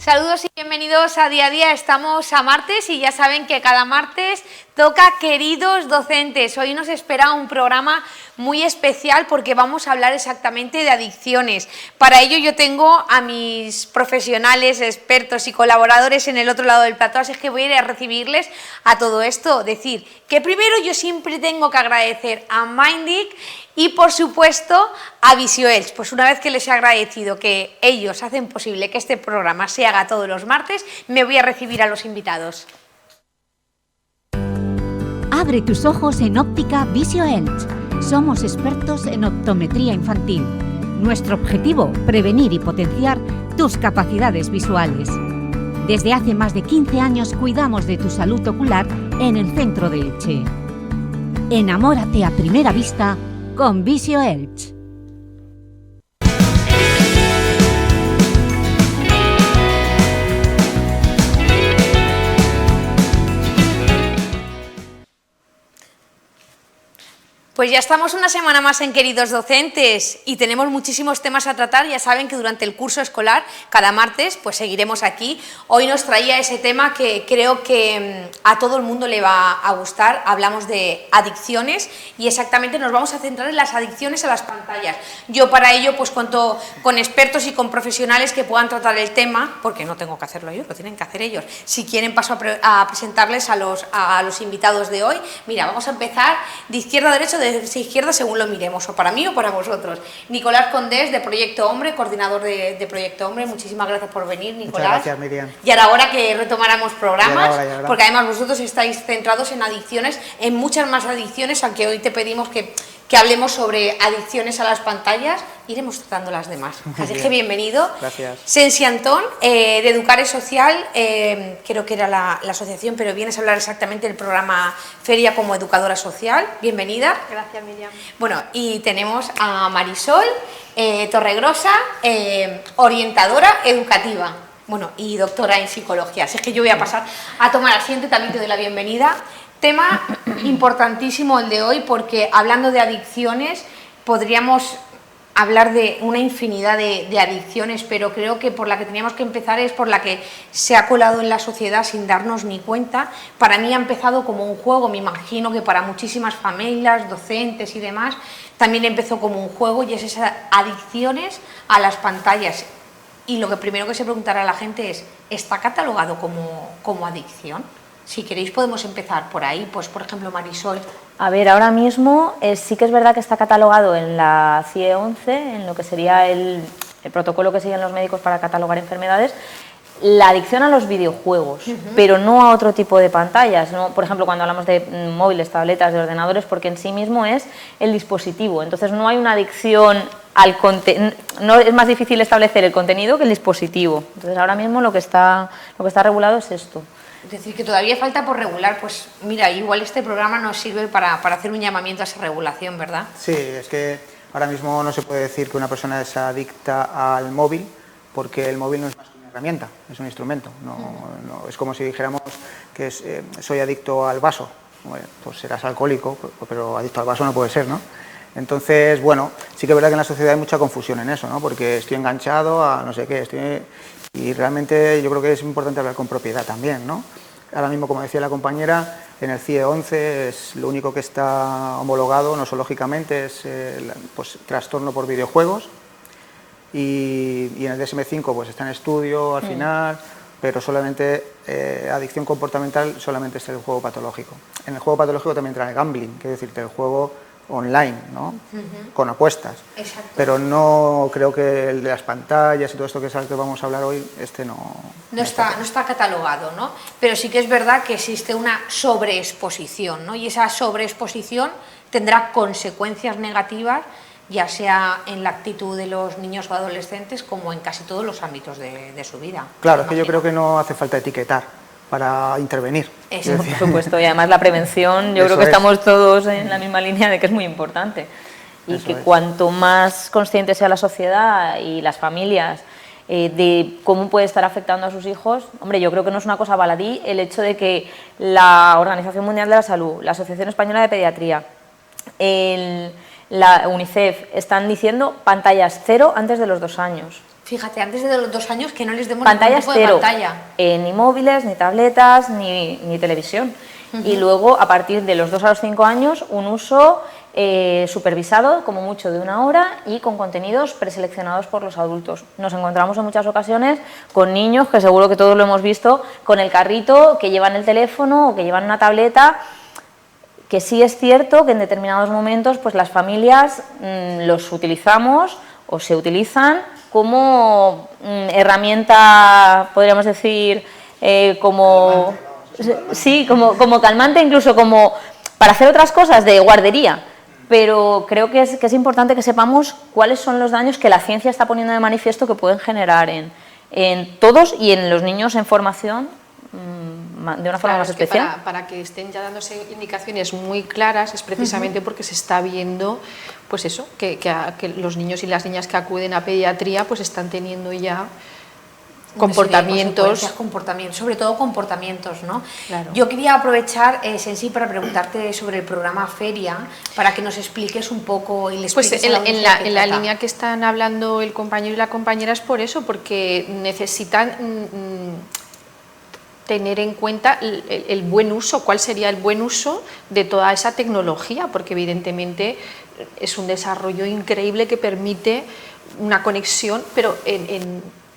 Saludos y bienvenidos a Día a Día. Estamos a martes y ya saben que cada martes toca Queridos Docentes. Hoy nos espera un programa muy especial porque vamos a hablar exactamente de adicciones. Para ello yo tengo a mis profesionales, expertos y colaboradores en el otro lado del plató, así es que voy a ir a recibirles a todo esto. Decir que primero yo siempre tengo que agradecer a Mindic y por supuesto a Visioelch. Pues una vez que les he agradecido que ellos hacen posible que este programa se haga todos los martes, me voy a recibir a los invitados. Abre tus ojos en óptica Visioelch. Somos expertos en optometría infantil. Nuestro objetivo, prevenir y potenciar tus capacidades visuales. Desde hace más de 15 años cuidamos de tu salud ocular en el centro de Elche. Enamórate a primera vista con Visioelch. Pues ya estamos una semana más en Queridos Docentes y tenemos muchísimos temas a tratar. Ya saben que durante el curso escolar, cada martes, pues seguiremos aquí. Hoy nos traía ese tema que creo que a todo el mundo le va a gustar. Hablamos de adicciones y exactamente nos vamos a centrar en las adicciones a las pantallas. Yo para ello pues cuento con expertos y con profesionales que puedan tratar el tema, porque no tengo que hacerlo yo, lo tienen que hacer ellos. Si quieren paso a presentarles a los invitados de hoy. Mira, vamos a empezar de izquierda a derecha, de derecha a izquierda según lo miremos, o para mí o para vosotros. Nicolás Condés, de Proyecto Hombre, coordinador de Proyecto Hombre. Muchísimas gracias por venir, Nicolás. Muchas gracias, Miriam. Y ahora hora que retomáramos programas, ya era hora. porque además vosotros estáis centrados en adicciones, en muchas más adicciones, aunque hoy te pedimos que hablemos sobre adicciones a las pantallas, iremos tratando las demás. Así que bienvenido. Gracias. Sensi Antón, de Educare Social, creo que era la asociación, pero vienes a hablar exactamente del programa Feria como educadora social. Bienvenida. Gracias, Miriam. Bueno, y tenemos a Marisol Torregrosa, orientadora educativa. Bueno, y doctora en psicología. Así es que yo voy a pasar a tomar asiento y también te doy la bienvenida. Tema importantísimo el de hoy, porque hablando de adicciones podríamos hablar de una infinidad de adicciones, pero creo que por la que teníamos que empezar es por la que se ha colado en la sociedad sin darnos ni cuenta. Para mí ha empezado como un juego, me imagino que para muchísimas familias, docentes y demás, también empezó como un juego, y es esas adicciones a las pantallas. Y lo que primero que se preguntará a la gente es, ¿está catalogado como adicción? Si queréis podemos empezar por ahí, pues por ejemplo Marisol. A ver, ahora mismo sí que es verdad que está catalogado en la CIE 11, en lo que sería el protocolo que siguen los médicos para catalogar enfermedades, la adicción a los videojuegos, pero no a otro tipo de pantallas, ¿no? Por ejemplo, cuando hablamos de móviles, tabletas, de ordenadores, porque en sí mismo es el dispositivo, entonces no hay una adicción al contenido, no es más difícil establecer el contenido que el dispositivo. Entonces ahora mismo lo que está regulado es esto. Es decir, que todavía falta por regular. Pues mira, igual este programa nos sirve para hacer un llamamiento a esa regulación, ¿verdad? Sí, es que ahora mismo no se puede decir que una persona es adicta al móvil, porque el móvil no es más que una herramienta, es un instrumento. No, es como si dijéramos que soy adicto al vaso. Bueno, pues serás alcohólico, pero adicto al vaso no puede ser, ¿no? Entonces, bueno, sí que es verdad que en la sociedad hay mucha confusión en eso, ¿no? Porque estoy enganchado a no sé qué, y realmente yo creo que es importante hablar con propiedad también, ¿no? Ahora mismo, como decía la compañera, en el CIE 11 es lo único que está homologado nosológicamente, es pues, trastorno por videojuegos, y en el DSM-5 pues está en estudio al final, pero solamente adicción comportamental solamente es el juego patológico. En el juego patológico también entra el gambling, que es decir, el juego online, ¿no? Con apuestas. Exacto. Pero no creo que el de las pantallas y todo esto que es al que vamos a hablar hoy, no está catalogado, ¿no? Pero sí que es verdad que existe una sobreexposición, ¿no? Y esa sobreexposición tendrá consecuencias negativas, ya sea en la actitud de los niños o adolescentes como en casi todos los ámbitos de su vida. Claro, es que yo creo que no hace falta etiquetar para intervenir. Eso, por supuesto, y además la prevención, yo creo que estamos todos en la misma línea de que es muy importante. Y que cuanto más consciente sea la sociedad y las familias de cómo puede estar afectando a sus hijos, hombre, yo creo que no es una cosa baladí el hecho de que la Organización Mundial de la Salud, la Asociación Española de Pediatría, la UNICEF, están diciendo pantallas 0 antes de los 2 años. Fíjate, antes de los 2 años que no les demos Pantallas ningún tipo 0, de pantalla. ni móviles, ni tabletas, ni televisión. Y luego, a partir de los 2 a los 5 años, un uso supervisado, como mucho de 1 hora, y con contenidos preseleccionados por los adultos. Nos encontramos en muchas ocasiones con niños, que seguro que todos lo hemos visto, con el carrito, que llevan el teléfono o que llevan una tableta, que sí es cierto que en determinados momentos pues las familias los utilizamos o se utilizan como herramienta, podríamos decir, como calmante, incluso como para hacer otras cosas de guardería. Pero creo que es importante que sepamos cuáles son los daños que la ciencia está poniendo de manifiesto que pueden generar en todos y en los niños en formación de una forma más especial. Para que estén ya dándose indicaciones muy claras es precisamente porque se está viendo pues eso, que los niños y las niñas que acuden a pediatría pues están teniendo ya comportamientos, sobre todo comportamientos, ¿no? Claro. Yo quería aprovechar, Sensi, para preguntarte sobre el programa Feria, para que nos expliques un poco y les expliques pues en la línea que están hablando el compañero y la compañera es por eso, porque necesitan tener en cuenta el buen uso, cuál sería el buen uso de toda esa tecnología, porque evidentemente es un desarrollo increíble que permite una conexión, pero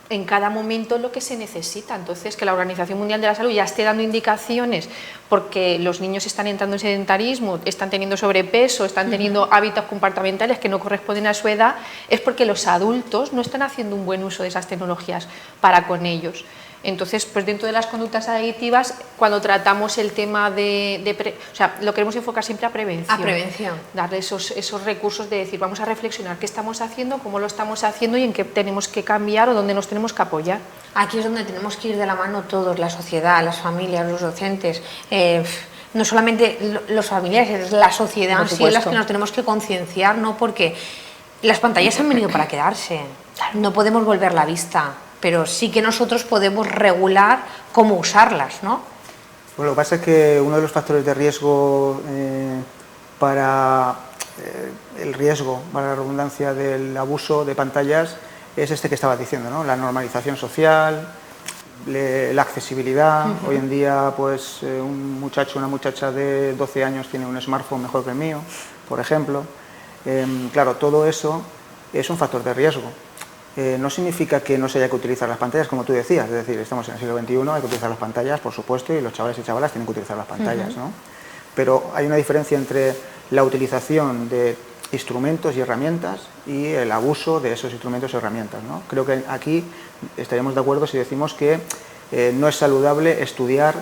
en cada momento lo que se necesita. Entonces, que la Organización Mundial de la Salud ya esté dando indicaciones porque los niños están entrando en sedentarismo, están teniendo sobrepeso, están teniendo hábitos comportamentales que no corresponden a su edad, es porque los adultos no están haciendo un buen uso de esas tecnologías para con ellos. Entonces, pues dentro de las conductas adictivas, cuando tratamos el tema o sea, lo queremos enfocar siempre a prevención. A prevención. Darle esos recursos de decir, vamos a reflexionar qué estamos haciendo, cómo lo estamos haciendo y en qué tenemos que cambiar o dónde nos tenemos que apoyar. Aquí es donde tenemos que ir de la mano todos, la sociedad, las familias, los docentes, no solamente los familiares, es la sociedad en sí en las que nos tenemos que concienciar, ¿no? Porque las pantallas han venido para quedarse, no podemos volver la vista, pero sí que nosotros podemos regular cómo usarlas, ¿no? Bueno, lo que pasa es que uno de los factores de riesgo para el riesgo, para la redundancia, del abuso de pantallas es este que estabas diciendo, ¿no? La normalización social, la accesibilidad. Hoy en día, pues un muchacho, una muchacha de 12 años tiene un smartphone mejor que el mío, por ejemplo. Claro, todo eso es un factor de riesgo. No significa que no se haya que utilizar las pantallas, como tú decías, es decir, estamos en el siglo XXI, hay que utilizar las pantallas, por supuesto, y los chavales y chavalas tienen que utilizar las pantallas, ¿no? Pero hay una diferencia entre la utilización de instrumentos y herramientas y el abuso de esos instrumentos y herramientas, ¿no? Creo que aquí estaríamos de acuerdo si decimos que no es saludable estudiar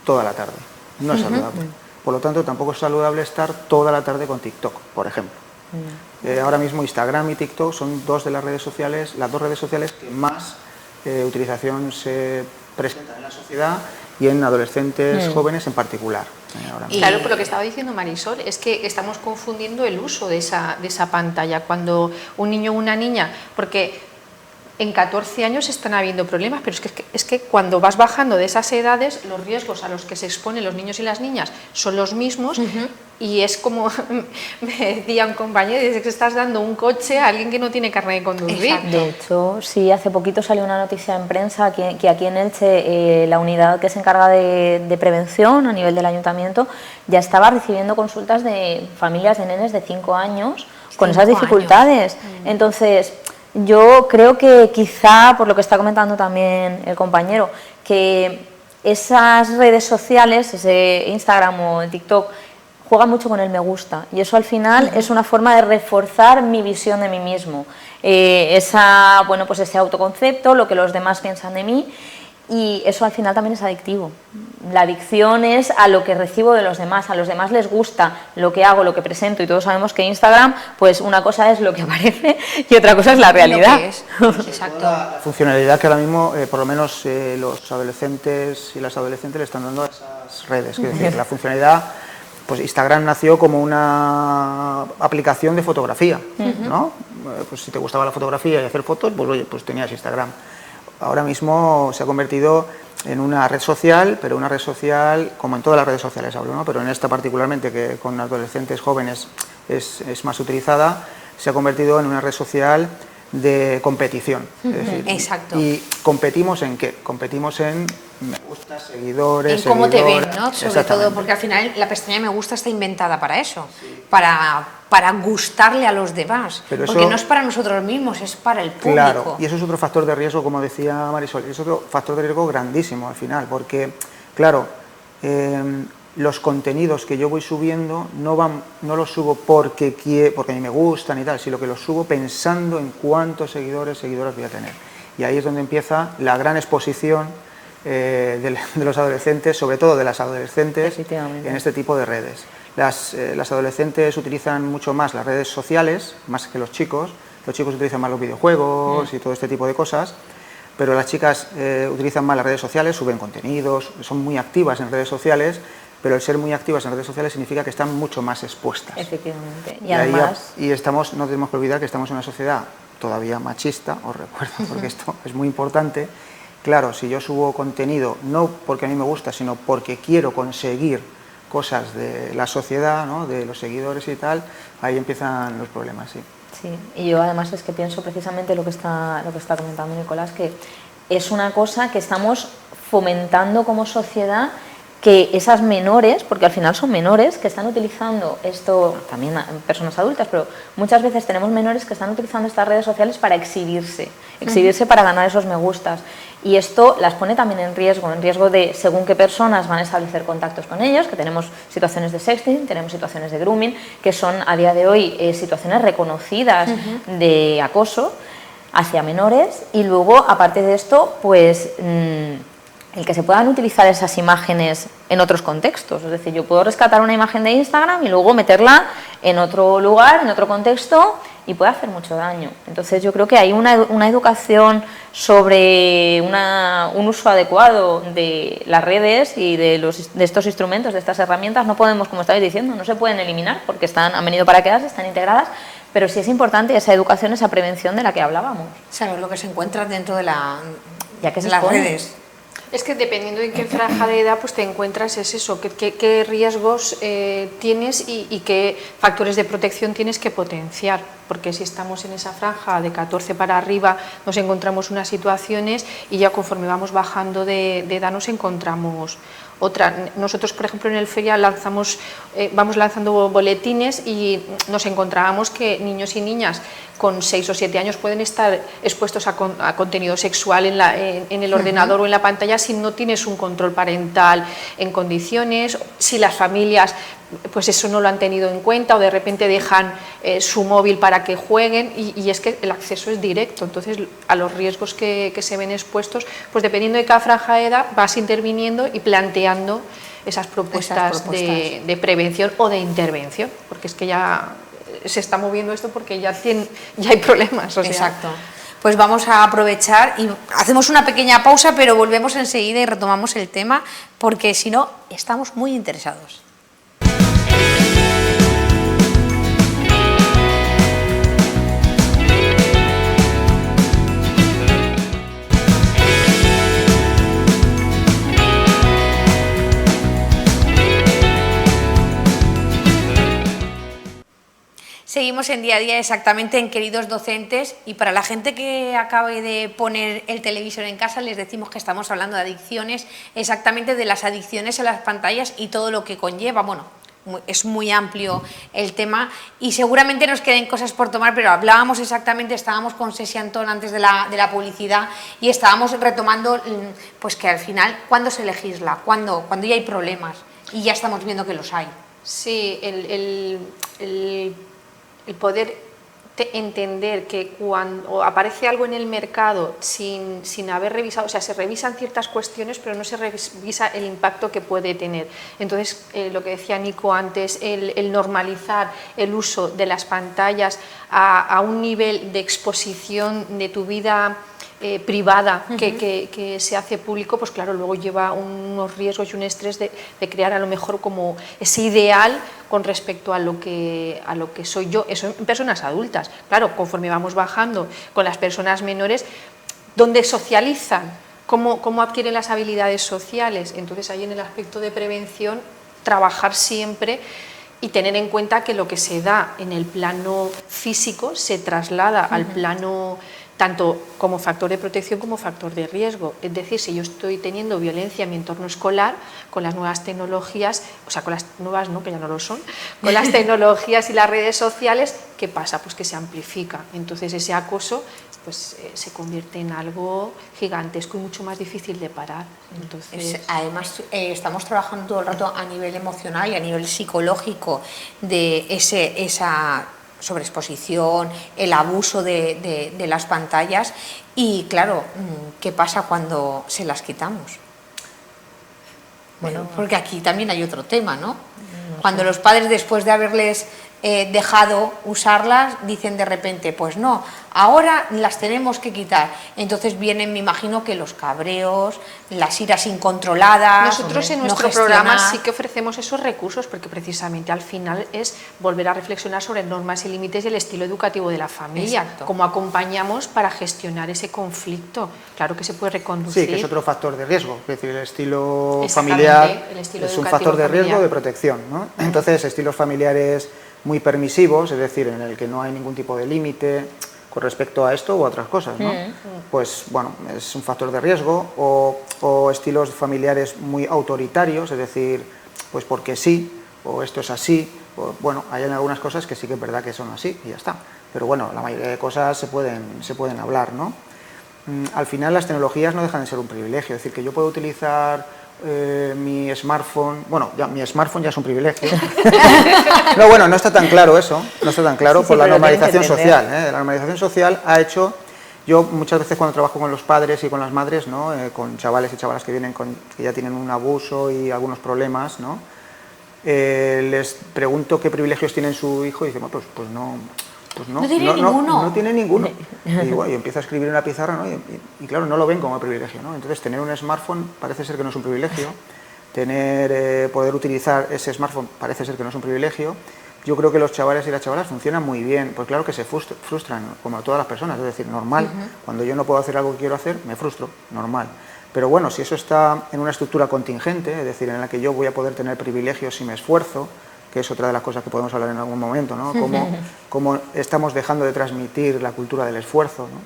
toda la tarde, no es saludable. Por lo tanto, tampoco es saludable estar toda la tarde con TikTok, por ejemplo. Ahora mismo Instagram y TikTok son las dos redes sociales que más utilización se presentan en la sociedad y en adolescentes jóvenes en particular. Claro, por lo que estaba diciendo Marisol, es que estamos confundiendo el uso de esa pantalla. Cuando un niño o una niña, porque en 14 años están habiendo problemas, pero es que cuando vas bajando de esas edades, los riesgos a los que se exponen los niños y las niñas son los mismos. Y es como me decía un compañero, dice que estás dando un coche a alguien que no tiene carnet de conducir. Exacto. De hecho, sí, hace poquito salió una noticia en prensa que aquí en Elche la unidad que se encarga de prevención a nivel del ayuntamiento ya estaba recibiendo consultas de familias de nenes de 5 años con esas dificultades. Entonces, yo creo que quizá, por lo que está comentando también el compañero, que esas redes sociales, ese Instagram o el TikTok, juega mucho con el me gusta y eso al final es una forma de reforzar mi visión de mí mismo, pues ese autoconcepto, lo que los demás piensan de mí, y eso al final también es adictivo. La adicción es a lo que recibo de los demás, a los demás les gusta lo que hago, lo que presento, y todos sabemos que Instagram, pues una cosa es lo que aparece y otra cosa es la realidad. Lo que es. Exacto. La funcionalidad que ahora mismo, por lo menos los adolescentes y las adolescentes le están dando a esas redes, es decir, la funcionalidad. Pues Instagram nació como una aplicación de fotografía, ¿no? Pues si te gustaba la fotografía y hacer fotos, pues oye, pues tenías Instagram. Ahora mismo se ha convertido en una red social, pero una red social, como en todas las redes sociales hablo, ¿no? Pero en esta particularmente, que con adolescentes jóvenes es más utilizada, se ha convertido en una red social de competición. Es decir, exacto. ¿Y competimos en qué? Competimos en me gusta, seguidores, En cómo te ven, seguidoras. ¿no? Sobre Exactamente. todo porque al final la pestaña me gusta está inventada para eso, para gustarle a los demás, Pero porque eso- no es para nosotros mismos, es para el público. Claro, y eso es otro factor de riesgo, como decía Marisol, es otro factor de riesgo grandísimo al final, porque, claro, los contenidos que yo voy subiendo no los subo porque a mí me gustan y tal, sino que los subo pensando en cuántos seguidores, seguidoras voy a tener. Y ahí es donde empieza la gran exposición de los adolescentes, sobre todo de las adolescentes, Efectivamente. en este tipo de redes. Las adolescentes utilizan mucho más las redes sociales, más que los chicos utilizan más los videojuegos y todo este tipo de cosas, pero las chicas utilizan más las redes sociales, suben contenidos, son muy activas en redes sociales, pero el ser muy activas en redes sociales significa que están mucho más expuestas. Efectivamente. Y ahí además, no tenemos que olvidar que estamos en una sociedad todavía machista, os recuerdo, porque esto es muy importante. Claro, si yo subo contenido, no porque a mí me gusta, sino porque quiero conseguir cosas de la sociedad, ¿no?, de los seguidores y tal, ahí empiezan los problemas, sí. sí, y yo además es que pienso precisamente lo que está comentando Nicolás, que es una cosa que estamos fomentando como sociedad, que esas menores, porque al final son menores, que están utilizando esto, también personas adultas, pero muchas veces tenemos menores que están utilizando estas redes sociales para exhibirse para ganar esos me gustas. Y esto las pone también en riesgo de según qué personas van a establecer contactos con ellos, que tenemos situaciones de sexting, tenemos situaciones de grooming, que son a día de hoy situaciones reconocidas de acoso hacia menores, y luego, aparte de esto, pues el que se puedan utilizar esas imágenes en otros contextos. Es decir, yo puedo rescatar una imagen de Instagram y luego meterla en otro lugar, en otro contexto, y puede hacer mucho daño. Entonces yo creo que hay una educación sobre un uso adecuado de las redes y de estos instrumentos, de estas herramientas. No podemos, como estabais diciendo, no se pueden eliminar porque han venido para quedarse, están integradas, pero sí es importante esa educación, esa prevención de la que hablábamos. Saber lo que se encuentra dentro de, Ya que de se las expone. redes. Es que dependiendo de qué franja de edad pues te encuentras, es eso, qué riesgos tienes y qué factores de protección tienes que potenciar, porque si estamos en esa franja de 14 para arriba nos encontramos unas situaciones y ya conforme vamos bajando de edad nos encontramos otra. Nosotros, por ejemplo, en el Feria vamos lanzando boletines y nos encontrábamos que niños y niñas con 6 o 7 años pueden estar expuestos a contenido sexual en el ordenador o en la pantalla si no tienes un control parental en condiciones, si las familias pues eso no lo han tenido en cuenta o de repente dejan su móvil para que jueguen y es que el acceso es directo. Entonces a los riesgos que se ven expuestos, pues dependiendo de cada franja de edad vas interviniendo y planteando esas propuestas. De prevención o de intervención, porque es que ya se está moviendo esto porque ya hay problemas. O sea. Exacto. Pues vamos a aprovechar y hacemos una pequeña pausa, pero volvemos enseguida y retomamos el tema, porque si no, estamos muy interesados. Seguimos en Día a Día, exactamente, en Queridos Docentes, y para la gente que acabe de poner el televisor en casa les decimos que estamos hablando de adicciones, exactamente de las adicciones a las pantallas y todo lo que conlleva. Bueno, es muy amplio el tema y seguramente nos queden cosas por tomar, pero hablábamos exactamente, estábamos con Ceci Antón antes de la publicidad y estábamos retomando pues que al final, ¿cuándo se legisla? ¿Cuándo ya hay problemas? Y ya estamos viendo que los hay. Sí, el poder entender que cuando aparece algo en el mercado sin haber revisado, o sea, se revisan ciertas cuestiones, pero no se revisa el impacto que puede tener. Entonces, lo que decía Nico antes, el normalizar el uso de las pantallas a un nivel de exposición de tu vida privada que se hace público, pues claro, luego lleva unos riesgos y un estrés de crear a lo mejor como ese ideal con respecto a lo que soy yo, eso en personas adultas. Claro, conforme vamos bajando con las personas menores, ¿dónde socializan? ¿Cómo adquieren las habilidades sociales? Entonces ahí en el aspecto de prevención, trabajar siempre y tener en cuenta que lo que se da en el plano físico se traslada al plano tanto como factor de protección como factor de riesgo. Es decir, si yo estoy teniendo violencia en mi entorno escolar, con las nuevas tecnologías, o sea, con las nuevas no, que ya no lo son, con las tecnologías y las redes sociales, ¿qué pasa? Pues que se amplifica. Entonces ese acoso pues, se convierte en algo gigantesco y mucho más difícil de parar. Entonces, además, estamos trabajando todo el rato a nivel emocional y a nivel psicológico de esa sobreexposición, el abuso de las pantallas y claro, ¿qué pasa cuando se las quitamos? Bueno, porque aquí también hay otro tema, ¿no? Cuando los padres, después de haberles dejado usarlas, dicen de repente, pues no, ahora las tenemos que quitar. Entonces vienen, me imagino que los cabreos, las iras incontroladas. Nosotros en nuestro programa sí que ofrecemos esos recursos porque precisamente al final es volver a reflexionar sobre normas y límites y el estilo educativo de la familia. Exacto. Cómo acompañamos para gestionar ese conflicto. Claro que se puede reconducir. Sí, que es otro factor de riesgo, es decir, el estilo Exactamente, familiar el estilo es un educativo factor de riesgo familiar. de protección, ¿no? Entonces, estilos familiares muy permisivos, es decir, en el que no hay ningún tipo de límite con respecto a esto u otras cosas, ¿no? Pues bueno, es un factor de riesgo, o estilos familiares muy autoritarios, es decir, pues porque sí, o esto es así, o, bueno, hay algunas cosas que sí que es verdad que son así y ya está, pero bueno, la mayoría de cosas se pueden hablar, ¿no? Al final las tecnologías no dejan de ser un privilegio, es decir, que yo puedo utilizar mi smartphone, bueno, ya, mi smartphone ya es un privilegio. No, bueno, no está tan claro eso, no está tan claro por la normalización social. La normalización social ha hecho, yo muchas veces cuando trabajo con los padres y con las madres, ¿no? Con chavales y chavalas que vienen que ya tienen un abuso y algunos problemas, ¿no? Les pregunto qué privilegios tiene su hijo y dicen, bueno, pues no. Pues no tiene ninguno. No tiene ninguno. Y bueno, yo empiezo a escribir en la pizarra, ¿no? Y claro, no lo ven como privilegio, ¿no? Entonces, tener un smartphone parece ser que no es un privilegio, poder utilizar ese smartphone parece ser que no es un privilegio. Yo creo que los chavales y las chavalas funcionan muy bien, pues claro que se frustran, como todas las personas, es decir, normal. Cuando yo no puedo hacer algo que quiero hacer, me frustro, normal. Pero bueno, si eso está en una estructura contingente, es decir, en la que yo voy a poder tener privilegios si me esfuerzo, que es otra de las cosas que podemos hablar en algún momento, ¿no? Cómo estamos dejando de transmitir la cultura del esfuerzo, ¿no?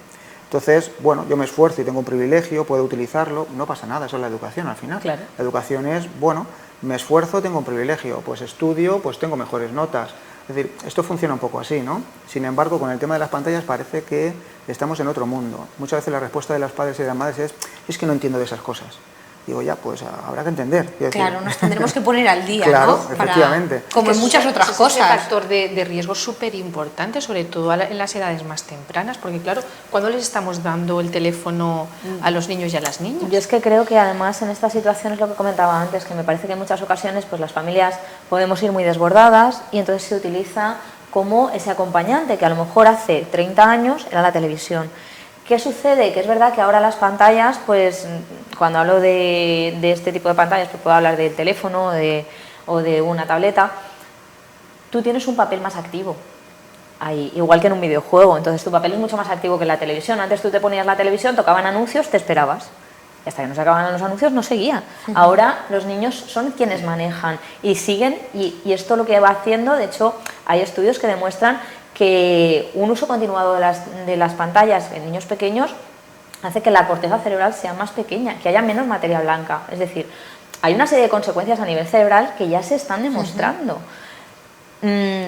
Entonces, bueno, yo me esfuerzo y tengo un privilegio, puedo utilizarlo, no pasa nada, eso es la educación al final. Claro. La educación es, bueno, me esfuerzo, tengo un privilegio, pues estudio, pues tengo mejores notas. Es decir, esto funciona un poco así, ¿no? Sin embargo, con el tema de las pantallas parece que estamos en otro mundo. Muchas veces la respuesta de los padres y de las madres es que no entiendo de esas cosas. Digo, ya, pues habrá que entender. Claro, nos tendremos que poner al día, claro, ¿no? Efectivamente. Como en muchas otras cosas. Es un factor de riesgo súper importante, sobre todo en las edades más tempranas, porque claro, ¿cuándo les estamos dando el teléfono a los niños y a las niñas? Yo es que creo que además en estas situaciones, lo que comentaba antes, que me parece que en muchas ocasiones pues las familias podemos ir muy desbordadas y entonces se utiliza como ese acompañante que a lo mejor hace 30 años era la televisión. ¿Qué sucede? Que es verdad que ahora las pantallas, pues cuando hablo de este tipo de pantallas, pues puedo hablar del teléfono o de una tableta, tú tienes un papel más activo, ahí, igual que en un videojuego, entonces tu papel es mucho más activo que en la televisión. Antes tú te ponías la televisión, tocaban anuncios, te esperabas. Y hasta que no se acababan los anuncios no seguía. Ahora los niños son quienes manejan y siguen, y esto lo que va haciendo, de hecho hay estudios que demuestran que un uso continuado de las pantallas en niños pequeños hace que la corteza cerebral sea más pequeña, que haya menos materia blanca. Es decir, hay una serie de consecuencias a nivel cerebral que ya se están demostrando.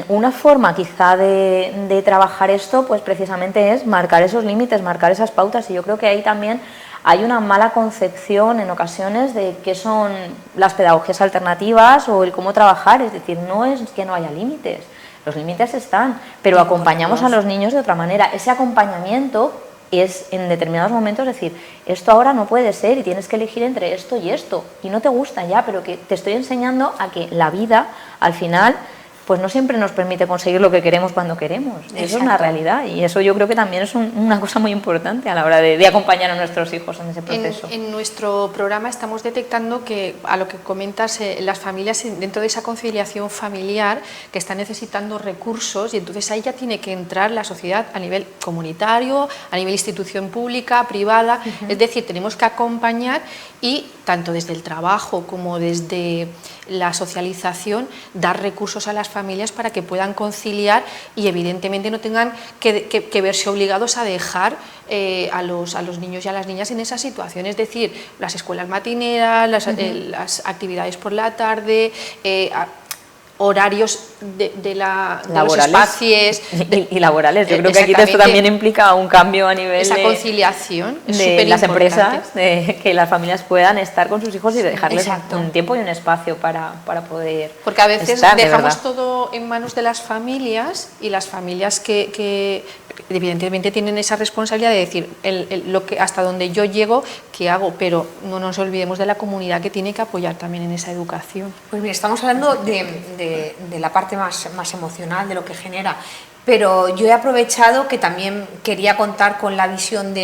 Una forma quizá de trabajar esto, pues precisamente es marcar esos límites, marcar esas pautas, y yo creo que ahí también hay una mala concepción en ocasiones de qué son las pedagogías alternativas o el cómo trabajar. Es decir, no es que no haya límites. Los límites están, pero acompañamos a los niños de otra manera. Ese acompañamiento es en determinados momentos decir, esto ahora no puede ser y tienes que elegir entre esto y esto, y no te gusta ya, pero que te estoy enseñando a que la vida, al final, pues no siempre nos permite conseguir lo que queremos cuando queremos. Exacto. Eso es una realidad, y eso yo creo que también es una cosa muy importante a la hora de acompañar a nuestros hijos en ese proceso. En nuestro programa estamos detectando que, a lo que comentas, las familias dentro de esa conciliación familiar que están necesitando recursos, y entonces ahí ya tiene que entrar la sociedad a nivel comunitario, a nivel institución pública, privada, es decir, tenemos que acompañar y tanto desde el trabajo como desde la socialización dar recursos a las familias para que puedan conciliar y evidentemente no tengan que verse obligados a dejar a los niños y a las niñas en esa situación. Es decir, las escuelas matineras, las actividades por la tarde, horarios de los espacios y laborales. Yo creo que aquí esto también implica un cambio a nivel esa conciliación de las empresas, de que las familias puedan estar con sus hijos y dejarles un tiempo y un espacio para poder porque a veces estar, dejamos todo en manos de las familias y las familias que evidentemente tienen esa responsabilidad de decir lo que hasta donde yo llego, qué hago, pero no nos olvidemos de la comunidad que tiene que apoyar también en esa educación. Pues mira, estamos hablando de la parte más emocional, de lo que genera, pero yo he aprovechado que también quería contar con la visión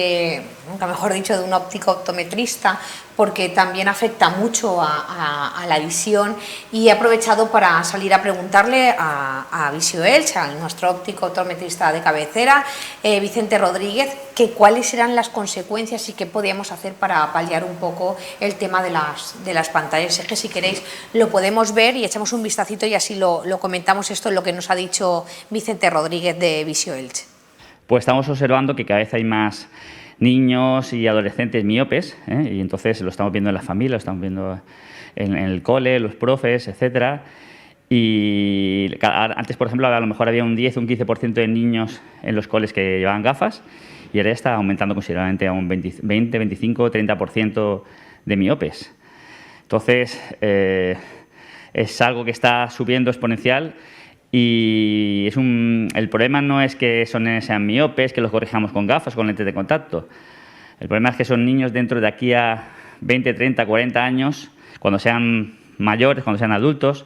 nunca mejor dicho, de un óptico optometrista, porque también afecta mucho a la visión, y he aprovechado para salir a preguntarle a Visio Elche, a nuestro óptico optometrista de cabecera, Vicente Rodríguez, que cuáles eran las consecuencias y qué podíamos hacer para paliar un poco el tema de las pantallas. Es que si queréis lo podemos ver y echamos un vistacito y así lo comentamos, esto es lo que nos ha dicho Vicente Rodríguez de Visio Elche. Pues estamos observando que cada vez hay más niños y adolescentes miopes, y entonces lo estamos viendo en la familia, lo estamos viendo en el cole, los profes, etcétera. Y antes, por ejemplo, a lo mejor había un 10 o un 15% de niños en los coles que llevaban gafas, y ahora está aumentando considerablemente a un 20, 25, 30% de miopes. Entonces, es algo que está subiendo exponencial. Y el problema no es que sean miopes, que los corrijamos con gafas, con lentes de contacto. El problema es que son niños dentro de aquí a 20, 30, 40 años, cuando sean mayores, cuando sean adultos,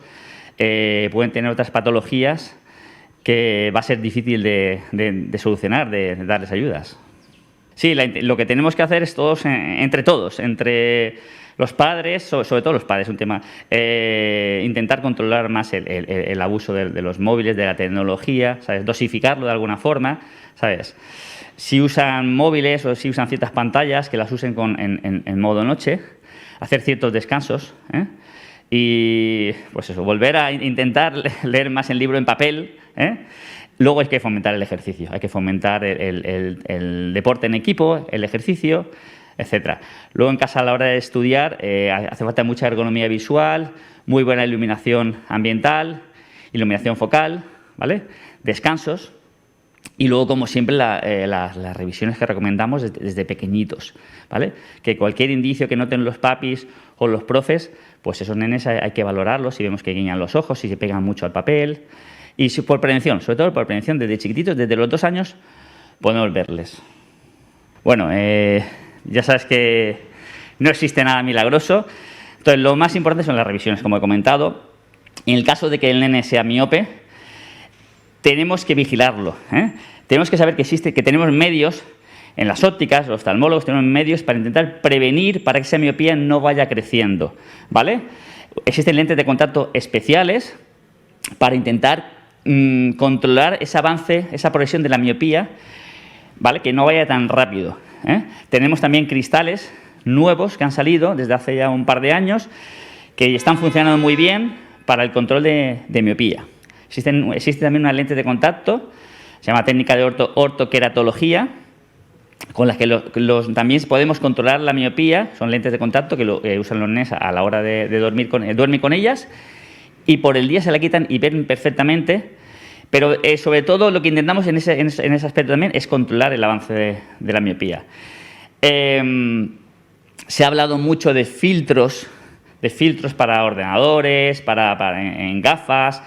pueden tener otras patologías que va a ser difícil de solucionar, de darles ayudas. Sí, lo que tenemos que hacer es entre los padres, sobre todo los padres, un tema, intentar controlar más el abuso de los móviles, de la tecnología, ¿sabes? Dosificarlo de alguna forma, ¿sabes? Si usan móviles o si usan ciertas pantallas, que las usen en modo noche, hacer ciertos descansos, y pues eso, volver a intentar leer más el libro en papel, Luego hay que fomentar el ejercicio, hay que fomentar el deporte en equipo, el ejercicio, etcétera. Luego en casa a la hora de estudiar hace falta mucha ergonomía visual, muy buena iluminación ambiental, iluminación focal, ¿vale? Descansos y luego, como siempre, las revisiones que recomendamos desde pequeñitos, ¿vale? Que cualquier indicio que noten los papis o los profes, pues esos nenes hay que valorarlos, si vemos que guiñan los ojos, si se pegan mucho al papel. Y por prevención, sobre todo por prevención, desde chiquititos, desde los 2 años, podemos verles. Bueno, ya sabes que no existe nada milagroso. Entonces, lo más importante son las revisiones, como he comentado. En el caso de que el nene sea miope, tenemos que vigilarlo, Tenemos que saber que tenemos medios, en las ópticas, los oftalmólogos tenemos medios para intentar prevenir, para que esa miopía no vaya creciendo, ¿vale? Existen lentes de contacto especiales para intentar controlar ese avance, esa progresión de la miopía, ¿vale? Que no vaya tan rápido. Tenemos también cristales nuevos que han salido desde hace ya un par de años que están funcionando muy bien para el control de miopía. Existe también una lente de contacto, se llama técnica de ortoqueratología, con las que también podemos controlar la miopía. Son lentes de contacto que usan los nenes a la hora de dormir, duermen con ellas, y por el día se la quitan y ven perfectamente, pero sobre todo lo que intentamos en ese aspecto también es controlar el avance de la miopía. Se ha hablado mucho de filtros para ordenadores, en gafas.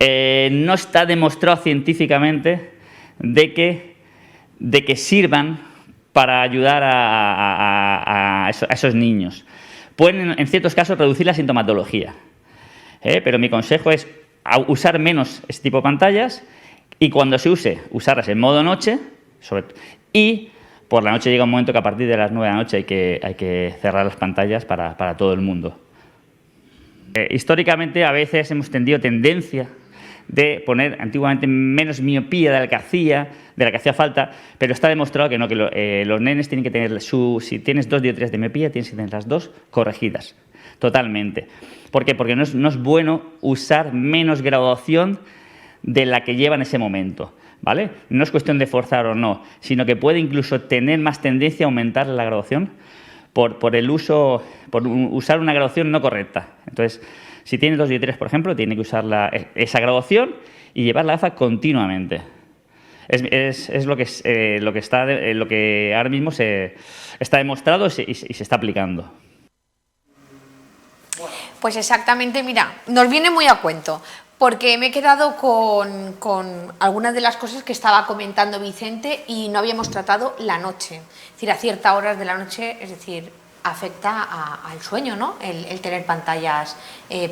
No está demostrado científicamente de que sirvan para ayudar a esos niños. Pueden, en ciertos casos, reducir la sintomatología. Pero mi consejo es usar menos este tipo de pantallas, y cuando se use, usarlas en modo noche, y por la noche llega un momento que a partir de las 9 de la noche hay que cerrar las pantallas para todo el mundo. Históricamente a veces hemos tenido tendencia de poner antiguamente menos miopía de la que hacía falta, pero está demostrado que los nenes tienen que tener si tienes 2 dioptrías de miopía, tienes que tener las 2 corregidas. totalmente. ¿Por qué? Porque no es bueno usar menos graduación de la que lleva en ese momento, ¿vale? No es cuestión de forzar o no, sino que puede incluso tener más tendencia a aumentar la graduación por usar una graduación no correcta. Entonces, si tiene 2 dioptrías, por ejemplo, tiene que usar esa graduación y llevar la gafa continuamente. Es lo que ahora mismo se está demostrado y se está aplicando. Pues exactamente, mira, nos viene muy a cuento, porque me he quedado con algunas de las cosas que estaba comentando Vicente y no habíamos tratado la noche. Es decir, a ciertas horas de la noche, es decir, afecta al sueño, ¿no? El tener pantallas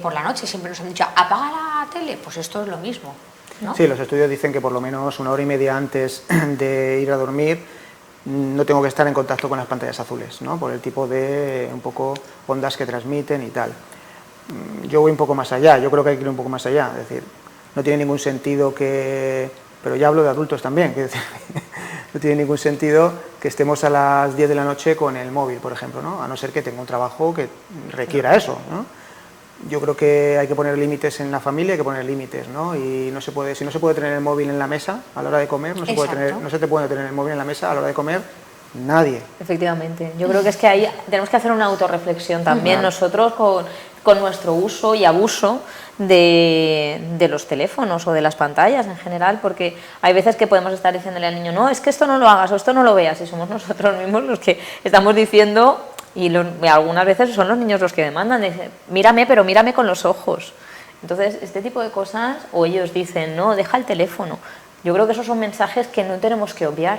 por la noche. Siempre nos han dicho, apaga la tele, pues esto es lo mismo, ¿no? Sí, los estudios dicen que por lo menos 1 hora y media antes de ir a dormir no tengo que estar en contacto con las pantallas azules, ¿no? Por el tipo de un poco ondas que transmiten y tal. Yo voy un poco más allá, yo creo que hay que ir un poco más allá, es decir, no tiene ningún sentido que, pero ya hablo de adultos también, que no tiene ningún sentido que estemos a las 10 de la noche con el móvil, por ejemplo, ¿no? A no ser que tenga un trabajo que requiera eso, ¿no? Yo creo que hay que poner límites en la familia, hay que poner límites, ¿no? Y no se puede, si no se puede tener el móvil en la mesa a la hora de comer, no se te puede tener el móvil en la mesa a la hora de comer nadie. Efectivamente, yo creo que es que ahí tenemos que hacer una autorreflexión también nosotros con nuestro uso y abuso de los teléfonos o de las pantallas en general, porque hay veces que podemos estar diciéndole al niño, no, es que esto no lo hagas o esto no lo veas, y somos nosotros mismos los que estamos diciendo, y algunas veces son los niños los que demandan, dicen, mírame, pero mírame con los ojos. Entonces, este tipo de cosas, o ellos dicen, no, deja el teléfono. Yo creo que esos son mensajes que no tenemos que obviar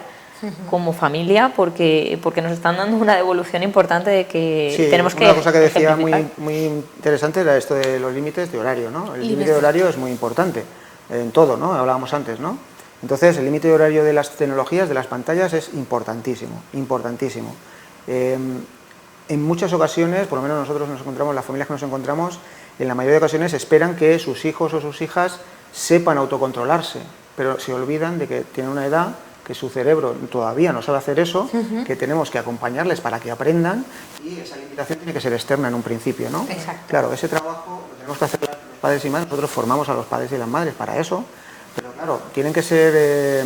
como familia, porque nos están dando una devolución importante de que sí, tenemos que... Una cosa que decía muy interesante era esto de los límites de horario, ¿no? El límite de horario es muy importante en todo, ¿no? Hablábamos antes, ¿no? Entonces, el límite de horario de las tecnologías, de las pantallas, es importantísimo, importantísimo. En muchas ocasiones, por lo menos nosotros nos encontramos, las familias que nos encontramos, en la mayoría de ocasiones esperan que sus hijos o sus hijas sepan autocontrolarse, pero se olvidan de que tienen una edad que su cerebro todavía no sabe hacer eso, que tenemos que acompañarles para que aprendan, y esa limitación tiene que ser externa en un principio, ¿no? Exacto. Claro, ese trabajo lo tenemos que hacer los padres y madres, nosotros formamos a los padres y las madres para eso, pero claro, tienen que ser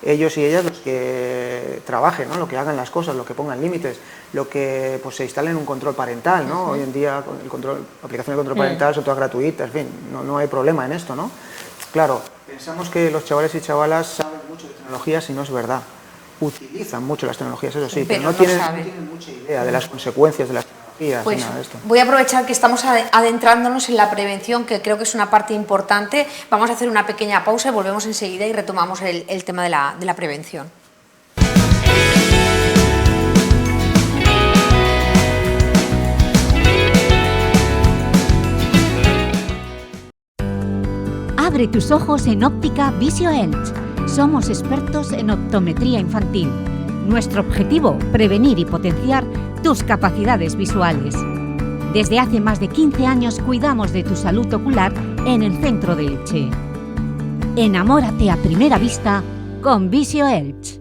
ellos y ellas los que trabajen, ¿no? Lo que hagan las cosas, lo que pongan límites, lo que pues, se instalen un control parental, ¿no? Hoy en día la aplicación de control parental son todas gratuitas, en fin, no hay problema en esto, ¿no? Claro, pensamos que los chavales y chavalas saben mucho de tecnologías y no es verdad. Utilizan mucho las tecnologías, eso sí, pero no tienen mucha idea de las consecuencias de las tecnologías. Pues ni nada de esto. voy a aprovechar que estamos adentrándonos en la prevención, que creo que es una parte importante. Vamos a hacer una pequeña pausa y volvemos enseguida y retomamos el tema de la prevención. Abre tus ojos en Óptica Visio Elche. Somos expertos en optometría infantil. Nuestro objetivo, prevenir y potenciar tus capacidades visuales. Desde hace más de 15 años cuidamos de tu salud ocular en el centro de Elche. Enamórate a primera vista con Visio Elche.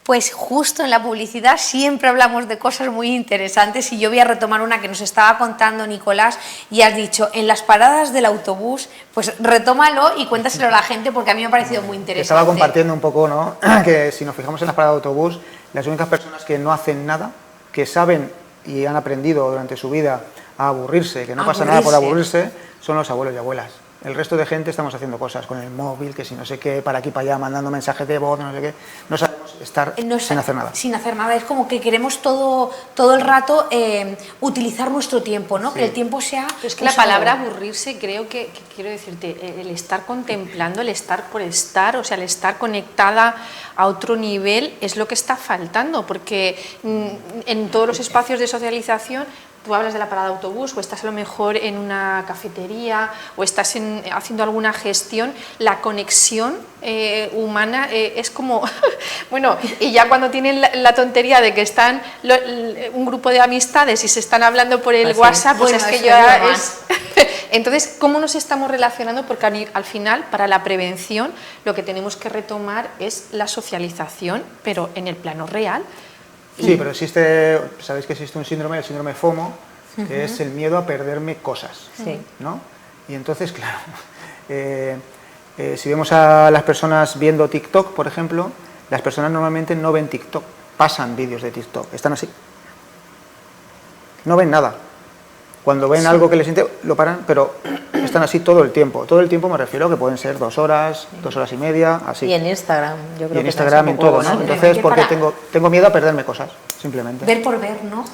Pues justo en la publicidad siempre hablamos de cosas muy interesantes y yo voy a retomar una que nos estaba contando Nicolás y has dicho, en las paradas del autobús, pues retómalo y cuéntaselo a la gente porque a mí me ha parecido muy interesante. Estaba compartiendo un poco, ¿no? Que si nos fijamos en las paradas de autobús, las únicas personas que no hacen nada, que saben y han aprendido durante su vida a aburrirse, que no pasa nada por aburrirse, son los abuelos y abuelas. El resto de gente estamos haciendo cosas con el móvil, que si no sé qué, para aquí, para allá, mandando mensajes de voz, no sé qué. No sabemos estar sin hacer nada. Sin hacer nada, es como que queremos todo el rato utilizar nuestro tiempo, ¿no? Sí. Que el tiempo sea... Es que la palabra aburrirse, creo que quiero decirte, el estar contemplando, el estar por estar, o sea, el estar conectada a otro nivel es lo que está faltando, porque en todos los espacios de socialización tú hablas de la parada de autobús, o estás a lo mejor en una cafetería, o estás haciendo alguna gestión, la conexión humana es como, bueno, y ya cuando tienen la tontería de que están un grupo de amistades y se están hablando por el WhatsApp, pues bueno, es que eso ya es Entonces, ¿cómo nos estamos relacionando? Porque al final, para la prevención, lo que tenemos que retomar es la socialización, pero en el plano real. Sí, pero sabéis que existe un síndrome, el síndrome FOMO, que es el miedo a perderme cosas, Sí. ¿no? Y entonces, claro, si vemos a las personas viendo TikTok, por ejemplo, las personas normalmente no ven TikTok, pasan vídeos de TikTok, están así, no ven nada. Cuando ven algo que les interesa, lo paran, pero están así todo el tiempo. Todo el tiempo me refiero a que pueden ser 2 horas, 2 horas y media, así. Y en Instagram, yo creo Y en que Instagram, en todo, ¿no? Sí, Entonces, porque para- tengo miedo a perderme cosas, simplemente. Ver por ver, ¿no?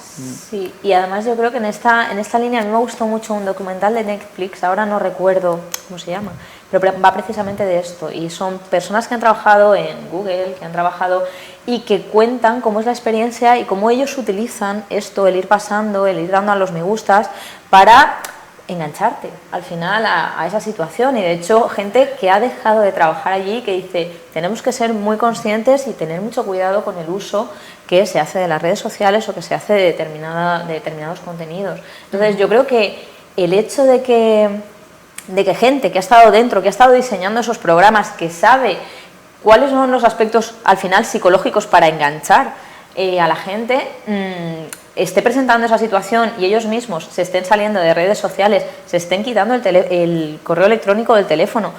Sí, y además yo creo que en esta línea a mí me gustó mucho un documental de Netflix, ahora no recuerdo cómo se llama, pero va precisamente de esto, y son personas que han trabajado en Google, que han trabajado y que cuentan cómo es la experiencia y cómo ellos utilizan esto, el ir pasando, el ir dando a los me gustas, para engancharte al final a esa situación. Y de hecho, gente que ha dejado de trabajar allí, que dice, tenemos que ser muy conscientes y tener mucho cuidado con el uso que se hace de las redes sociales o que se hace de determinados contenidos. Entonces, yo creo que el hecho de que gente que ha estado dentro, que ha estado diseñando esos programas, que sabe cuáles son los aspectos al final psicológicos para enganchar a la gente, esté presentando esa situación y ellos mismos se estén saliendo de redes sociales, se estén quitando el correo electrónico del teléfono,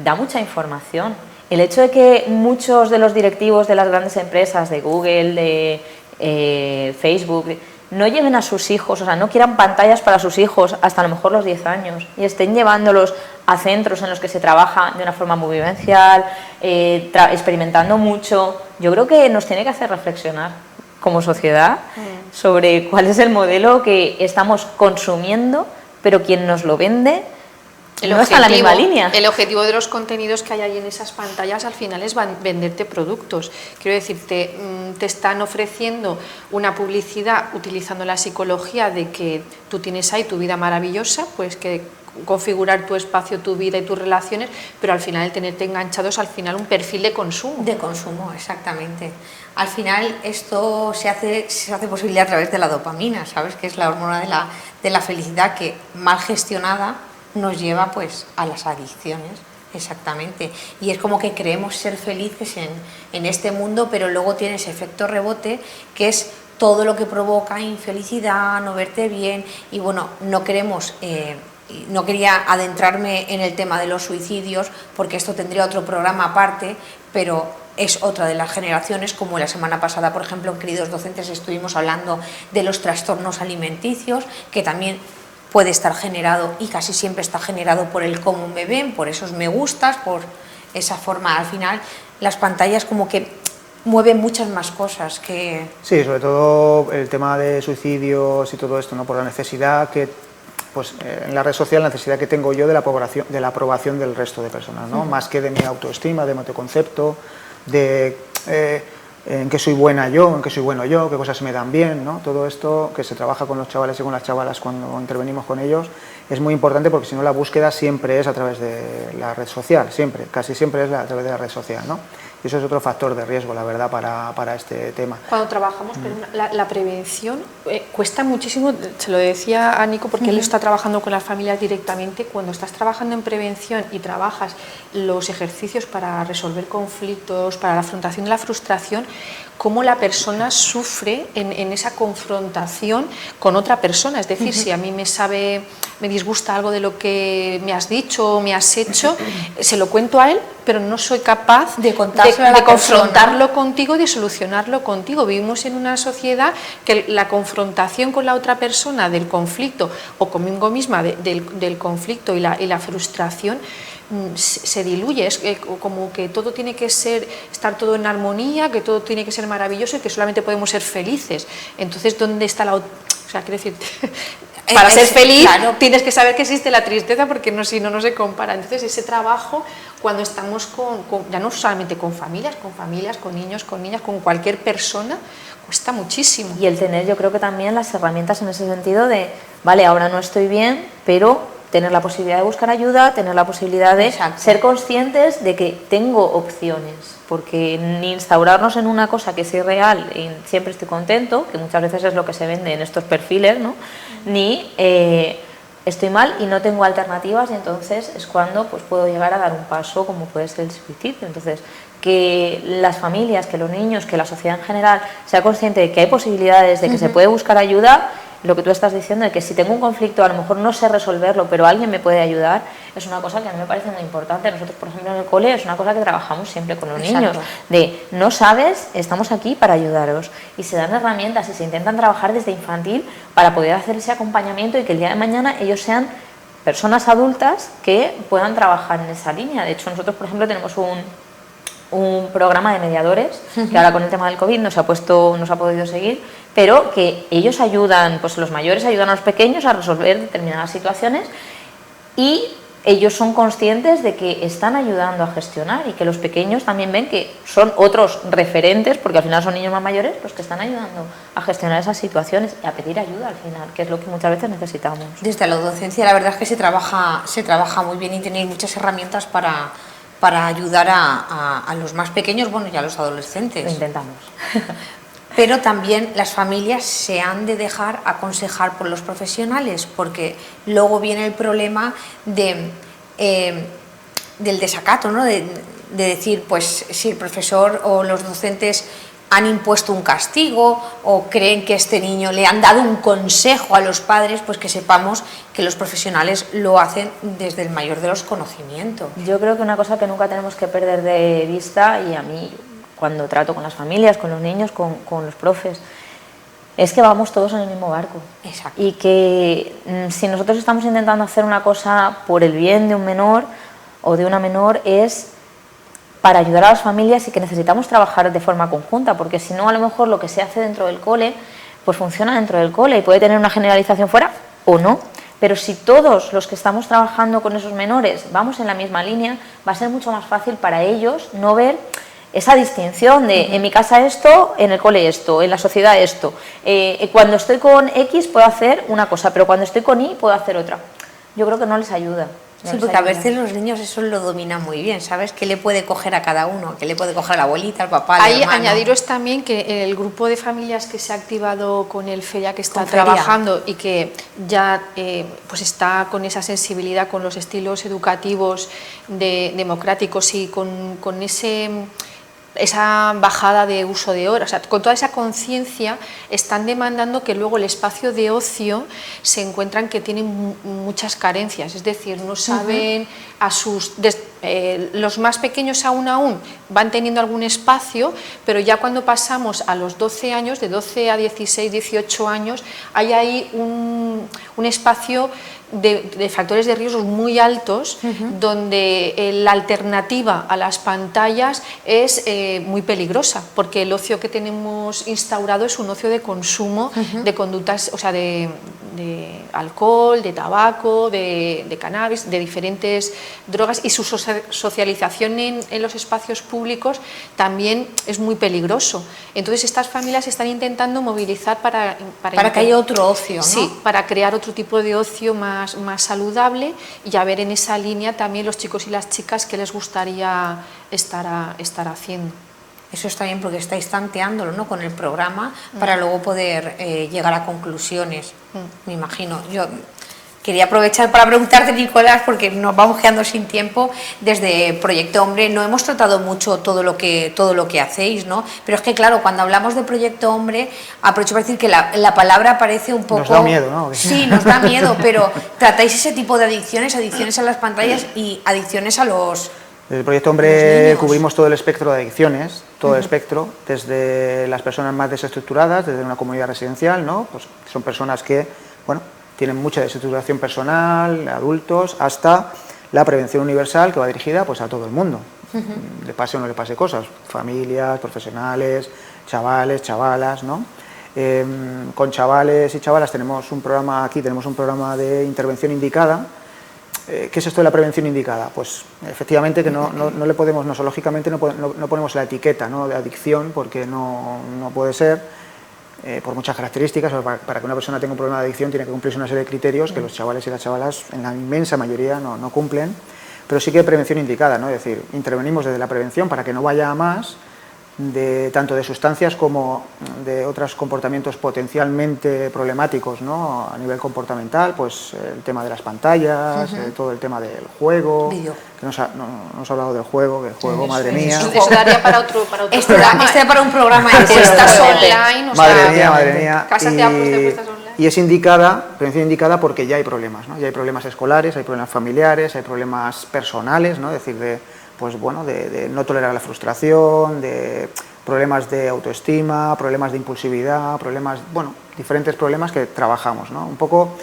da mucha información. El hecho de que muchos de los directivos de las grandes empresas, de Google, de Facebook, no lleven a sus hijos, o sea, no quieran pantallas para sus hijos hasta a lo mejor los 10 años y estén llevándolos a centros en los que se trabaja de una forma muy vivencial, experimentando mucho, yo creo que nos tiene que hacer reflexionar como sociedad sobre cuál es el modelo que estamos consumiendo, pero quien nos lo vende no está en la misma línea. El objetivo de los contenidos que hay ahí en esas pantallas al final es venderte productos. Quiero decir, te están ofreciendo una publicidad utilizando la psicología de que tú tienes ahí tu vida maravillosa, pues que configurar tu espacio, tu vida y tus relaciones, pero al final el tenerte enganchados al final un perfil de consumo. De consumo, exactamente. Al final esto se hace posible a través de la dopamina, ¿sabes? Que es la hormona de la felicidad que mal gestionada nos lleva pues a las adicciones, exactamente. Y es como que creemos ser felices en este mundo, pero luego tiene ese efecto rebote que es todo lo que provoca infelicidad, no verte bien y bueno, no queremos... No quería adentrarme en el tema de los suicidios porque esto tendría otro programa aparte, pero es otra de las generaciones, como la semana pasada, por ejemplo, en Queridos Docentes estuvimos hablando de los trastornos alimenticios, que también puede estar generado y casi siempre está generado por el cómo me ven, por esos me gustas, por esa forma. Al final las pantallas como que mueven muchas más cosas que... Sí, sobre todo el tema de suicidios y todo esto, ¿no? Por la necesidad que... Pues en la red social la necesidad que tengo yo de la aprobación del resto de personas, ¿no? Más que de mi autoestima, de mi autoconcepto, de en qué soy buena yo, en qué soy bueno yo, qué cosas me dan bien, ¿no? Todo esto que se trabaja con los chavales y con las chavalas cuando intervenimos con ellos es muy importante porque si no la búsqueda siempre es a través de la red social, siempre, casi siempre es a través de la red social, ¿no? Y eso es otro factor de riesgo, la verdad, para este tema. Cuando trabajamos, la prevención cuesta muchísimo, se lo decía a Nico porque él está trabajando con las familias directamente. Cuando estás trabajando en prevención y trabajas los ejercicios para resolver conflictos, para la afrontación de la frustración, cómo la persona sufre en esa confrontación con otra persona. Es decir, si a mí me disgusta algo de lo que me has dicho o me has hecho, se lo cuento a él, pero no soy capaz de contárselo a la de confrontarlo persona contigo, de solucionarlo contigo. Vivimos en una sociedad que la confrontación con la otra persona del conflicto o conmigo misma del conflicto y la frustración se diluye, es como que todo tiene que estar todo en armonía, que todo tiene que ser maravilloso y que solamente podemos ser felices. Entonces, ¿dónde está o sea, quiero decir, para ser feliz claro. tienes que saber que existe la tristeza, porque no, si no, no se compara. Entonces ese trabajo, cuando estamos ya no solamente con familias, con niños, con niñas, con cualquier persona, cuesta muchísimo. Y el tener, yo creo que también las herramientas en ese sentido de, vale, ahora no estoy bien, pero tener la posibilidad de buscar ayuda, tener la posibilidad de Exacto. ser conscientes de que tengo opciones, porque ni instaurarnos en una cosa que es irreal y siempre estoy contento, que muchas veces es lo que se vende en estos perfiles, ¿no? Ni estoy mal y no tengo alternativas, y entonces es cuando pues puedo llegar a dar un paso como puede ser el suicidio. Entonces, que las familias, que los niños, que la sociedad en general sea consciente de que hay posibilidades, de que se puede buscar ayuda. Lo que tú estás diciendo, de que si tengo un conflicto a lo mejor no sé resolverlo, pero alguien me puede ayudar, es una cosa que a mí me parece muy importante. Nosotros, por ejemplo, en el cole es una cosa que trabajamos siempre con los niños, de no sabes, estamos aquí para ayudaros, y se dan herramientas y se intentan trabajar desde infantil para poder hacer ese acompañamiento y que el día de mañana ellos sean personas adultas que puedan trabajar en esa línea. De hecho, nosotros, por ejemplo, tenemos un programa de mediadores, que ahora con el tema del COVID no se ha podido seguir, pero que ellos ayudan, pues los mayores ayudan a los pequeños a resolver determinadas situaciones, y ellos son conscientes de que están ayudando a gestionar, y que los pequeños también ven que son otros referentes, porque al final son niños más mayores los que están ayudando a gestionar esas situaciones y a pedir ayuda al final, que es lo que muchas veces necesitamos. Desde la docencia la verdad es que se trabaja muy bien, y tenéis muchas herramientas para ayudar a los más pequeños, bueno, y a los adolescentes. Lo intentamos. Pero también las familias se han de dejar aconsejar por los profesionales, porque luego viene el problema del desacato, ¿no? De decir, pues si el profesor o los docentes han impuesto un castigo o creen que este niño le han dado un consejo a los padres, pues que sepamos que los profesionales lo hacen desde el mayor de los conocimientos. Yo creo que una cosa que nunca tenemos que perder de vista, y a mí cuando trato con las familias, con los niños, con los profes, es que vamos todos en el mismo barco. Exacto. Y que si nosotros estamos intentando hacer una cosa por el bien de un menor o de una menor, es para ayudar a las familias, y que necesitamos trabajar de forma conjunta, porque si no, a lo mejor lo que se hace dentro del cole pues funciona dentro del cole y puede tener una generalización fuera o no, pero si todos los que estamos trabajando con esos menores vamos en la misma línea, va a ser mucho más fácil para ellos no ver esa distinción de en mi casa esto, en el cole esto, en la sociedad esto. Cuando estoy con X puedo hacer una cosa, pero cuando estoy con Y puedo hacer otra. Yo creo que no les ayuda. Sí, porque a veces los niños eso lo dominan muy bien, ¿sabes? ¿Qué le puede coger a cada uno? ¿Qué le puede coger a la abuelita, al papá, al Ahí hermano? añadiros también que el grupo de familias que se ha activado con el FEIA, que está Con Feria. trabajando y que ya pues está con esa sensibilidad con los estilos educativos democráticos y con esa bajada de uso de horas, o sea, con toda esa conciencia, están demandando que luego el espacio de ocio se encuentran que tienen muchas carencias, es decir, no saben los más pequeños aún van teniendo algún espacio, pero ya cuando pasamos a los 12 años, de 12 a 16, 18 años, hay ahí un espacio de factores de riesgo muy altos, donde la alternativa a las pantallas es muy peligrosa, porque el ocio que tenemos instaurado es un ocio de consumo de conductas, o sea, de alcohol, de tabaco, de cannabis, de diferentes drogas, y su socialización en los espacios públicos también es muy peligroso. Entonces estas familias están intentando movilizar para que haya otro ocio, ¿no? Sí, para crear otro tipo de ocio más saludable, y a ver en esa línea también los chicos y las chicas que les gustaría estar haciendo. Eso está bien, porque estáis tanteándolo, ¿no?, con el programa para luego poder llegar a conclusiones, me imagino. Yo quería aprovechar para preguntarte, Nicolás, porque nos vamos quedando sin tiempo. Desde Proyecto Hombre no hemos tratado mucho todo lo que hacéis, ¿no? Pero es que, claro, cuando hablamos de Proyecto Hombre, aprovecho para decir que la palabra parece un poco... Nos da miedo, ¿no? Sí, nos da miedo, pero tratáis ese tipo de adicciones a las pantallas y adicciones a los... Desde el Proyecto Hombre cubrimos todo el espectro de adicciones, todo el espectro, desde las personas más desestructuradas, desde una comunidad residencial, ¿no? Pues son personas que, bueno, tienen mucha desestructuración personal, adultos, hasta la prevención universal, que va dirigida pues a todo el mundo, le pase o no le pase cosas, familias, profesionales, chavales, chavalas, ¿no? Con chavales y chavalas tenemos un programa aquí, tenemos un programa de intervención indicada. ¿Qué es esto de la prevención indicada? Pues efectivamente que no le podemos, nosológicamente no ponemos la etiqueta, ¿no?, de adicción, porque no puede ser. Por muchas características, para que una persona tenga un problema de adicción tiene que cumplirse una serie de criterios que los chavales y las chavalas en la inmensa mayoría no cumplen, pero sí que hay prevención indicada, ¿no? Es decir, intervenimos desde la prevención para que no vaya a más, tanto de sustancias como de otros comportamientos potencialmente problemáticos, ¿no?, a nivel comportamental, pues el tema de las pantallas, todo el tema del juego, que nos ha hablado del juego, que el juego, madre mía. Eso daría para otro programa. Este para un programa de Apuestas online, o sea, madre mía. Casas de apuestas online. Y es indicada, prevención indicada porque ya hay problemas, ¿no? Ya hay problemas escolares, hay problemas familiares, hay problemas personales, ¿no? Es decir, de no tolerar la frustración, de problemas de autoestima, problemas de impulsividad, diferentes problemas que trabajamos, ¿no? Un poco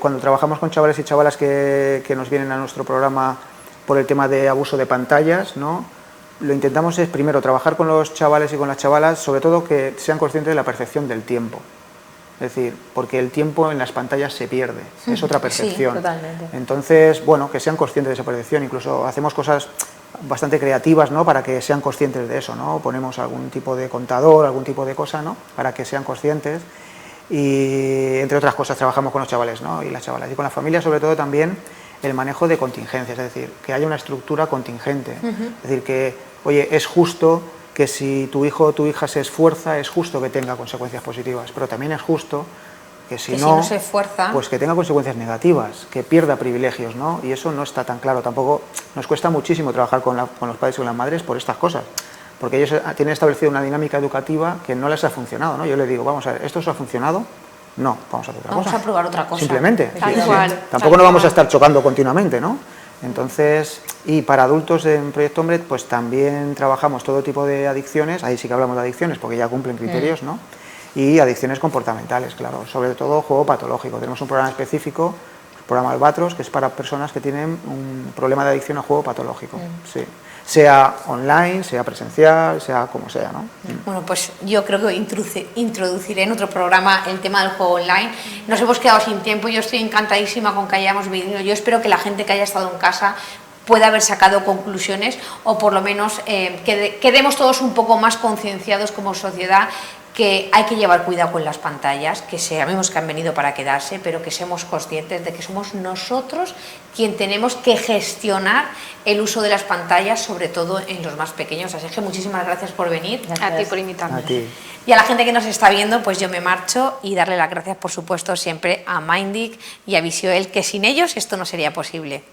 cuando trabajamos con chavales y chavalas que nos vienen a nuestro programa por el tema de abuso de pantallas, ¿no?, lo intentamos es primero trabajar con los chavales y con las chavalas, sobre todo que sean conscientes de la percepción del tiempo. Es decir, porque el tiempo en las pantallas se pierde, es otra percepción. Sí, totalmente. Entonces, que sean conscientes de esa percepción, incluso hacemos cosas bastante creativas, ¿no?, para que sean conscientes de eso, ¿no? Ponemos algún tipo de contador, algún tipo de cosa, ¿no?, para que sean conscientes, y entre otras cosas trabajamos con los chavales, ¿no?, y las chavalas, y con la familia sobre todo también el manejo de contingencias, es decir, que haya una estructura contingente, es decir, que, oye, es justo que si tu hijo o tu hija se esfuerza, es justo que tenga consecuencias positivas, pero también es justo que si no se esfuerza, pues que tenga consecuencias negativas, que pierda privilegios, ¿no? Y eso no está tan claro. Tampoco nos cuesta muchísimo trabajar con los padres y con las madres por estas cosas, porque ellos tienen establecido una dinámica educativa que no les ha funcionado, ¿no? Yo les digo, vamos a ver, ¿esto os ha funcionado? No, vamos a hacer otra cosa. Vamos a probar otra cosa. Simplemente. Igual, Tampoco nos vamos a estar chocando continuamente, ¿no? Entonces, y para adultos en Proyecto Hombre, pues también trabajamos todo tipo de adicciones, ahí sí que hablamos de adicciones porque ya cumplen criterios, ¿no? Y adicciones comportamentales, claro, sobre todo juego patológico. Tenemos un programa específico, el programa Albatros, que es para personas que tienen un problema de adicción a juego patológico, sí. Sea online, sea presencial, sea como sea, ¿no? Bueno, pues yo creo que introduciré en otro programa el tema del juego online. Nos hemos quedado sin tiempo, yo estoy encantadísima con que hayamos venido. Yo espero que la gente que haya estado en casa pueda haber sacado conclusiones, o por lo menos quedemos todos un poco más concienciados como sociedad, que hay que llevar cuidado con las pantallas, que sabemos que han venido para quedarse, pero que seamos conscientes de que somos nosotros quien tenemos que gestionar el uso de las pantallas, sobre todo en los más pequeños. Así que muchísimas gracias por venir. A ti por invitarme. A ti. Y a la gente que nos está viendo, pues yo me marcho, y darle las gracias, por supuesto, siempre a Mindic y a Visioel, que sin ellos esto no sería posible.